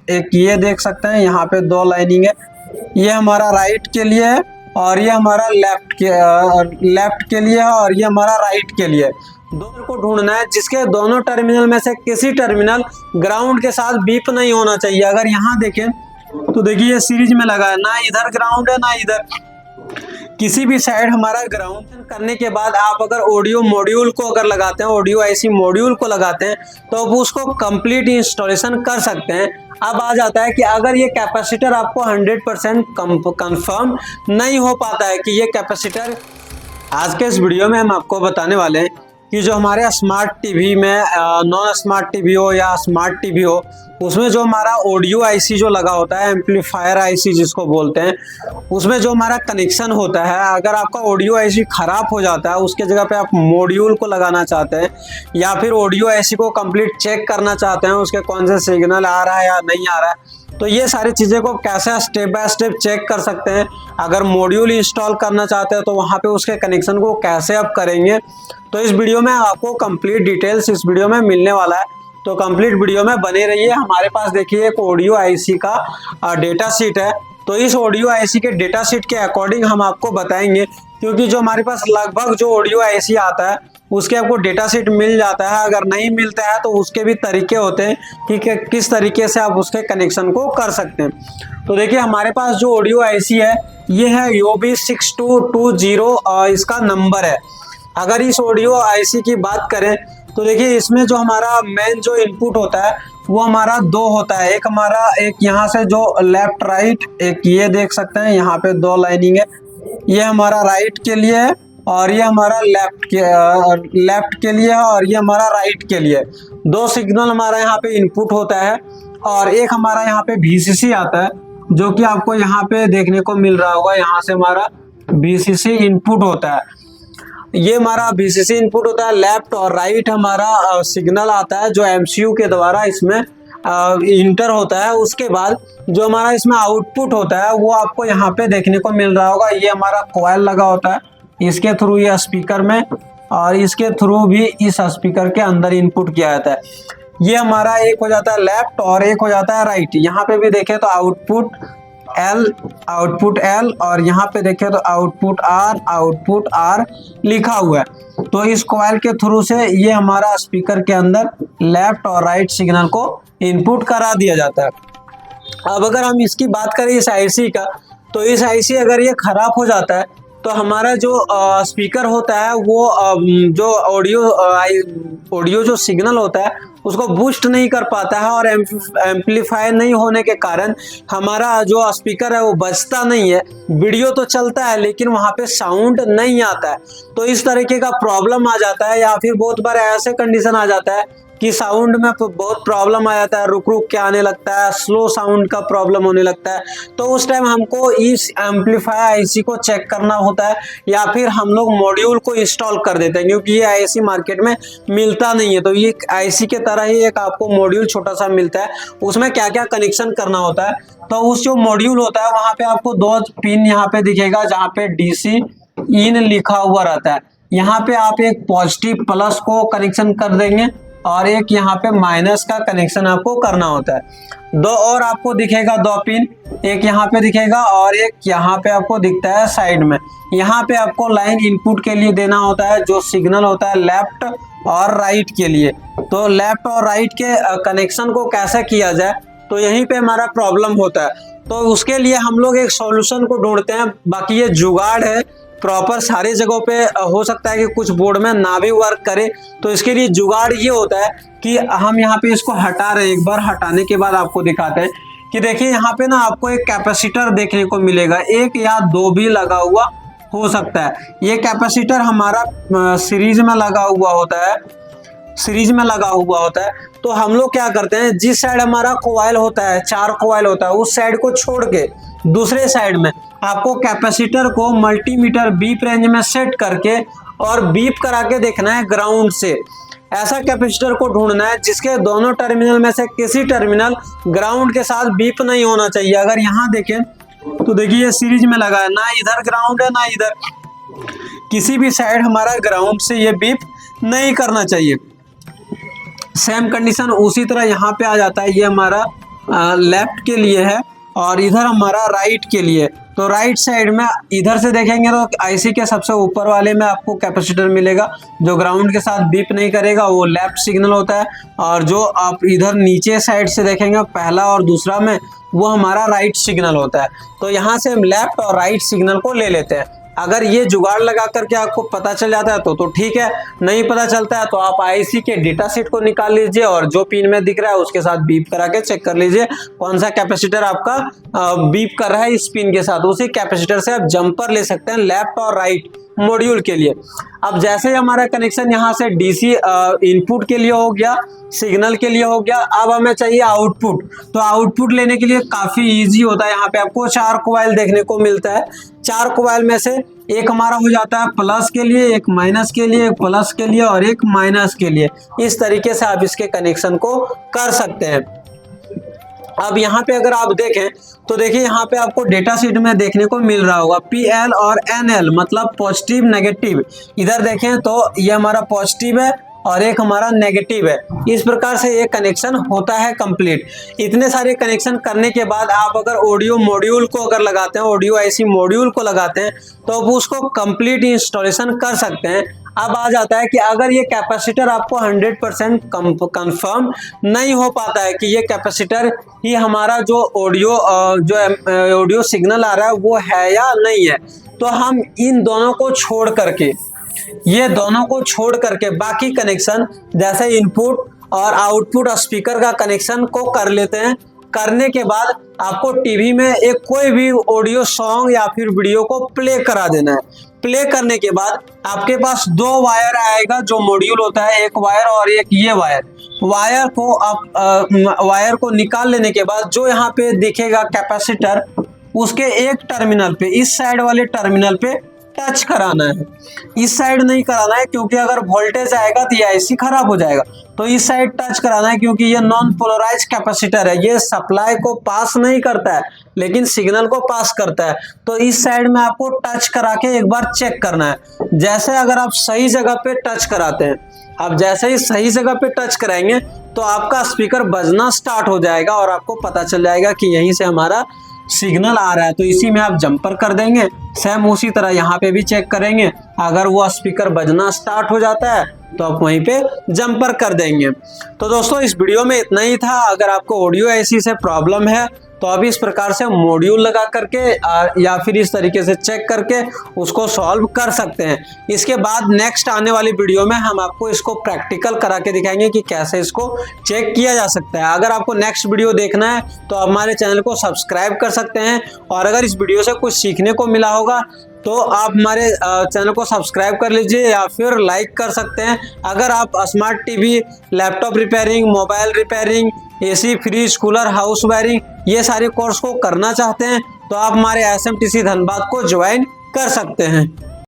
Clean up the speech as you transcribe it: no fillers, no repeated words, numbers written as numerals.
एक ये देख सकते हैं यहाँ पे दो लाइनिंग है, ये हमारा राइट के लिए है और ये हमारा लेफ्ट के लिए है और ये हमारा राइट के लिए। दोनों को ढूंढना है जिसके दोनों टर्मिनल में से किसी टर्मिनल ग्राउंड के साथ बीप नहीं होना चाहिए। अगर यहाँ देखें तो देखिए ये सीरीज में लगा है, ना इधर ग्राउंड है ना इधर, किसी भी साइड हमारा ग्राउंड करने के बाद आप अगर ऑडियो मॉड्यूल को अगर लगाते हैं, ऑडियो आईसी मॉड्यूल को लगाते हैं तो अब उसको कंप्लीट इंस्टॉलेशन कर सकते हैं। अब आ जाता है कि अगर ये कैपेसिटर आपको 100% कंफर्म नहीं हो पाता है कि ये कैपेसिटर, आज के इस वीडियो में हम आपको बताने वाले हैं कि जो हमारे स्मार्ट टीवी में नॉन स्मार्ट टीवी हो या स्मार्ट टीवी हो, उसमें जो हमारा ऑडियो आईसी जो लगा होता है, एम्पलीफायर आईसी जिसको बोलते हैं, उसमें जो हमारा कनेक्शन होता है, अगर आपका ऑडियो आईसी ख़राब हो जाता है, उसके जगह पे आप मॉड्यूल को लगाना चाहते हैं या फिर ऑडियो आईसी को कंप्लीट चेक करना चाहते हैं उसके कौन से सिग्नल आ रहा है या नहीं आ रहा है, तो ये सारी चीज़ें को कैसे स्टेप बाय स्टेप चेक कर सकते हैं। अगर मॉड्यूल इंस्टॉल करना चाहते हैं तो वहाँ पे उसके कनेक्शन को कैसे आप करेंगे, तो इस वीडियो में आपको कंप्लीट डिटेल्स इस वीडियो में मिलने वाला है। तो कंप्लीट वीडियो में बने रहिए। हमारे पास देखिए एक ऑडियो आईसी का डेटा शीट है, तो इस ऑडियो आईसी के डेटा शीट के अकॉर्डिंग हम आपको बताएंगे, क्योंकि जो हमारे पास लगभग जो ऑडियो आईसी आता है उसके आपको डेटा शीट मिल जाता है। अगर नहीं मिलता है तो उसके भी तरीके होते हैं कि किस तरीके से आप उसके कनेक्शन को कर सकते हैं। तो देखिए हमारे पास जो ऑडियो आईसी है ये है OB6220 इसका नंबर है। अगर इस ऑडियो आईसी की बात करें तो देखिए इसमें जो हमारा मेन जो इनपुट होता है वो हमारा दो होता है, एक यहाँ से जो लेफ्ट राइट, एक ये देख सकते हैं यहाँ पे दो लाइनिंग है, ये हमारा राइट के लिए है और ये हमारा लेफ्ट के लिए है और ये हमारा राइट के लिए। दो सिग्नल हमारा यहाँ पे इनपुट होता है और एक हमारा यहाँ पे VCC आता है, जो कि आपको यहाँ पे देखने को मिल रहा होगा, यहाँ से हमारा VCC इनपुट होता है। ये हमारा VCC इनपुट होता है। लेफ्ट और राइट हमारा सिग्नल आता है जो MCU के द्वारा इसमें इंटर होता है। उसके बाद जो हमारा इसमें आउटपुट होता है वो आपको यहाँ पे देखने को मिल रहा होगा, ये हमारा कॉइल लगा होता है, इसके थ्रू ये स्पीकर में और इसके थ्रू भी इस स्पीकर के अंदर इनपुट किया जाता है। ये हमारा एक हो जाता है लेफ्ट और एक हो जाता है राइट। यहाँ पे भी देखें तो आउटपुट L और यहाँ पे देखें तो आउटपुट R लिखा हुआ है। तो इस कॉइल के थ्रू से ये हमारा स्पीकर के अंदर लेफ्ट और राइट सिग्नल को इनपुट करा दिया जाता है। अब अगर हम इसकी बात करें इस आईसी का, तो इस आईसी अगर ये खराब हो जाता है तो हमारा जो स्पीकर होता है वो जो ऑडियो जो सिग्नल होता है उसको बूस्ट नहीं कर पाता है और एम्पलीफाई नहीं होने के कारण हमारा जो स्पीकर है वो बजता नहीं है। वीडियो तो चलता है लेकिन वहाँ पे साउंड नहीं आता है। तो इस तरीके का प्रॉब्लम आ जाता है, या फिर बहुत बार ऐसे कंडीशन आ जाता है कि साउंड में बहुत प्रॉब्लम आ जाता है, रुक के आने लगता है, स्लो साउंड का प्रॉब्लम होने लगता है। तो उस टाइम हमको इस एम्पलीफायर आईसी को चेक करना होता है या फिर हम लोग मॉड्यूल को इंस्टॉल कर देते हैं, क्योंकि ये आईसी मार्केट में मिलता नहीं है। तो ये आईसी के तरह ही एक आपको मॉड्यूल छोटा सा मिलता है, उसमें क्या क्या कनेक्शन करना होता है। तो उस जो मॉड्यूल होता है वहाँ पे आपको दो पिन यहाँ पे दिखेगा जहाँ पे DC इन लिखा हुआ रहता है। यहाँ पे आप एक पॉजिटिव प्लस को कनेक्शन कर देंगे और एक यहाँ पे माइनस का कनेक्शन आपको करना होता है। दो और आपको दिखेगा दो पिन, एक यहाँ पे दिखेगा और एक यहाँ पे आपको दिखता है साइड में। यहाँ पे आपको लाइन इनपुट के लिए देना होता है जो सिग्नल होता है लेफ्ट और राइट के लिए। तो लेफ्ट और राइट के कनेक्शन को कैसे किया जाए, तो यहीं पे हमारा प्रॉब्लम होता है। तो उसके लिए हम लोग एक सॉल्यूशन को ढूंढते हैं। बाकी ये जुगाड़ है प्रॉपर सारी जगहों पे, हो सकता है कि कुछ बोर्ड में ना भी वर्क करे। तो इसके लिए जुगाड़ ये होता है कि हम यहाँ पे इसको हटा रहे हैं। एक बार हटाने के बाद आपको दिखाते हैं कि देखिए यहाँ पे ना आपको एक कैपेसिटर देखने को मिलेगा, एक या दो भी लगा हुआ हो सकता है। ये कैपेसिटर हमारा सीरीज में लगा हुआ होता है। तो हम लोग क्या करते हैं, जिस साइड हमारा कॉइल होता है, 4 कॉइल होता है, उस साइड को छोड़ के दूसरे साइड में आपको कैपेसिटर को मल्टीमीटर बीप रेंज में सेट करके और बीप करा के देखना है ग्राउंड से। ऐसा कैपेसिटर को ढूंढना है जिसके दोनों टर्मिनल में से किसी टर्मिनल ग्राउंड के साथ बीप नहीं होना चाहिए। अगर यहाँ देखें तो देखिए ये सीरीज में लगा है, ना इधर ग्राउंड है ना इधर, किसी भी साइड हमारा ग्राउंड से ये बीप नहीं करना चाहिए। सेम कंडीशन उसी तरह यहाँ पे आ जाता है। ये हमारा लेफ्ट के लिए है और इधर हमारा राइट के लिए। तो राइट साइड में इधर से देखेंगे तो आईसी के सबसे ऊपर वाले में आपको कैपेसिटर मिलेगा जो ग्राउंड के साथ बीप नहीं करेगा, वो लेफ्ट सिग्नल होता है। और जो आप इधर नीचे साइड से देखेंगे पहला और दूसरा में, वो हमारा राइट सिग्नल होता है। तो यहाँ से हम लेफ्ट और राइट सिग्नल को ले लेते हैं। अगर ये जुगाड़ लगा करके आपको पता चल जाता है तो ठीक है, नहीं पता चलता है तो आप आईसी के डेटा शीट को निकाल लीजिए और जो पिन में दिख रहा है उसके साथ बीप करा के चेक कर लीजिए कौन सा कैपेसिटर आपका बीप कर रहा है इस पिन के साथ। उसी कैपेसिटर से आप जंपर ले सकते हैं लेफ्ट और राइट मॉड्यूल के लिए। अब जैसे ही हमारा कनेक्शन यहाँ से डीसी इनपुट के लिए हो गया, सिग्नल के लिए हो गया, अब हमें चाहिए आउटपुट। तो आउटपुट लेने के लिए काफी इजी होता है। यहाँ पे आपको 4 कॉइल देखने को मिलता है। 4 कॉइल में से एक हमारा हो जाता है प्लस के लिए, एक माइनस के लिए, एक प्लस के लिए और एक माइनस के लिए। इस तरीके से आप इसके कनेक्शन को कर सकते हैं। अब यहाँ पे अगर आप देखें तो देखिए यहाँ पे आपको डेटा शीट में देखने को मिल रहा होगा PL और NL मतलब पॉजिटिव नेगेटिव। इधर देखें तो ये हमारा पॉजिटिव है और एक हमारा नेगेटिव है। इस प्रकार से ये कनेक्शन होता है कंप्लीट। इतने सारे कनेक्शन करने के बाद आप अगर ऑडियो मॉड्यूल को अगर लगाते हैं, ऑडियो आईसी मॉड्यूल को लगाते हैं तो आप उसको कंप्लीट इंस्टॉलेशन कर सकते हैं। अब आ जाता है कि अगर ये कैपेसिटर आपको 100% कंफर्म नहीं हो पाता है कि ये कैपेसिटर ही हमारा जो ऑडियो सिग्नल आ रहा है वो है या नहीं है, तो हम इन दोनों को छोड़ करके, ये दोनों को छोड़ करके बाकी कनेक्शन जैसे इनपुट और आउटपुट स्पीकर का कनेक्शन को कर लेते हैं। करने के बाद आपको टीवी में एक कोई भी ऑडियो सॉन्ग या फिर वीडियो को प्ले करा देना है। प्ले करने के बाद आपके पास 2 वायर आएगा जो मॉड्यूल होता है, एक वायर और एक ये वायर। वायर को आप वायर को निकाल लेने के बाद जो यहाँ पे दिखेगा कैपेसिटर, उसके एक टर्मिनल पे, इस साइड वाले टर्मिनल पे टच कराना है। इस साइड नहीं कराना है क्योंकि अगर वोल्टेज आएगा तो ये आईसी खराब हो जाएगा। तो इस साइड टच कराना है क्योंकि ये नॉन पोलराइज कैपेसिटर है, ये सप्लाई को पास नहीं करता है लेकिन सिग्नल को पास करता है। तो इस साइड में आपको टच करा के एक बार चेक करना है। जैसे अगर आप सही जगह पे टच कराते हैं, अब जैसे ही सही जगह पे टच कराएंगे तो आपका स्पीकर बजना स्टार्ट हो जाएगा और आपको पता चल जाएगा कि यहीं से हमारा सिग्नल आ रहा है। तो इसी में आप जंपर कर देंगे। सेम उसी तरह यहाँ पे भी चेक करेंगे, अगर वो स्पीकर बजना स्टार्ट हो जाता है तो आप वहीं पे जंपर कर देंगे। तो दोस्तों इस वीडियो में इतना ही था। अगर आपको ऑडियो आईसी से प्रॉब्लम है तो आप इस प्रकार से मॉड्यूल लगा करके या फिर इस तरीके से चेक करके उसको सॉल्व कर सकते हैं। इसके बाद नेक्स्ट आने वाली वीडियो में हम आपको इसको प्रैक्टिकल करा के दिखाएंगे कि कैसे इसको चेक किया जा सकता है। अगर आपको नेक्स्ट वीडियो देखना है तो हमारे चैनल को सब्सक्राइब कर सकते हैं और अगर इस वीडियो से कुछ सीखने को मिला होगा तो आप हमारे चैनल को सब्सक्राइब कर लीजिए या फिर लाइक कर सकते हैं। अगर आप smart TV, laptop repairing, mobile repairing, AC, fridge, cooler, house wiring ये सारे कोर्स को करना चाहते हैं तो आप हमारे SMTC धनबाद को ज्वाइन कर सकते हैं।